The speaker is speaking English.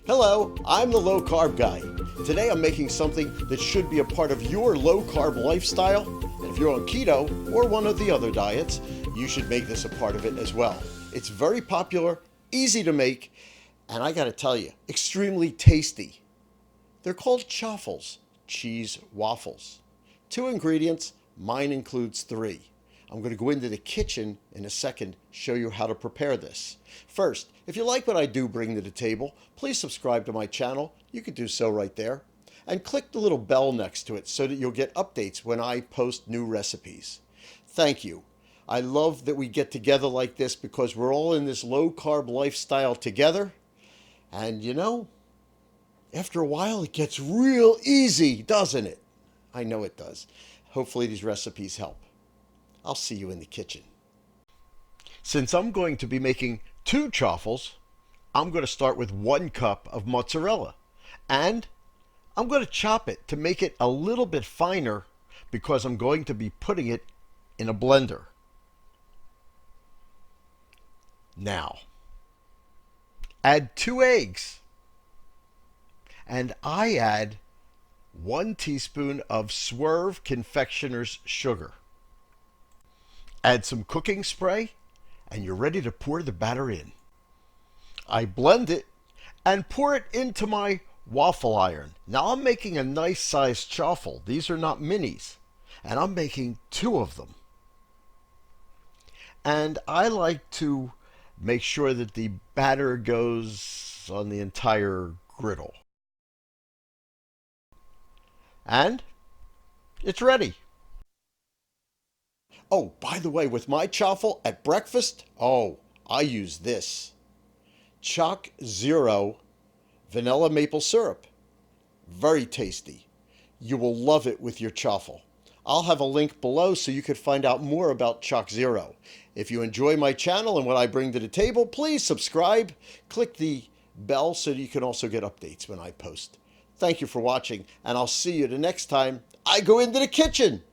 Hello, I'm the low carb guy. Today I'm making something that should be a part of your low carb lifestyle. And if you're on keto or one of the other diets, you should make this a part of it as well. It's very popular, easy to make, and I gotta tell you, extremely tasty. They're called Chaffles, cheese waffles. 2 ingredients, mine includes 3. I'm going to go into the kitchen in a second, show you how to prepare this. First, if you like what I do bring to the table, please subscribe to my channel. You can do so right there. And click the little bell next to it so that you'll get updates when I post new recipes. Thank you. I love that we get together like this because we're all in this low carb lifestyle together. And you know, after a while it gets real easy, doesn't it? I know it does. Hopefully these recipes help. I'll see you in the kitchen. Since I'm going to be making 2 chaffles, I'm going to start with 1 cup of mozzarella. And I'm going to chop it to make it a little bit finer because I'm going to be putting it in a blender. Now, add 2 eggs. And I add 1 teaspoon of Swerve Confectioners sugar. Add some cooking spray, and you're ready to pour the batter in. I blend it and pour it into my waffle iron. Now I'm making a nice sized chaffle. These are not minis, and I'm making 2 of them. And I like to make sure that the batter goes on the entire griddle. And it's ready. Oh, by the way, with my chaffle at breakfast, I use this. Choc Zero vanilla maple syrup. Very tasty. You will love it with your chaffle. I'll have a link below so you could find out more about Choc Zero. If you enjoy my channel and what I bring to the table, please subscribe. Click the bell so that you can also get updates when I post. Thank you for watching, and I'll see you the next time I go into the kitchen.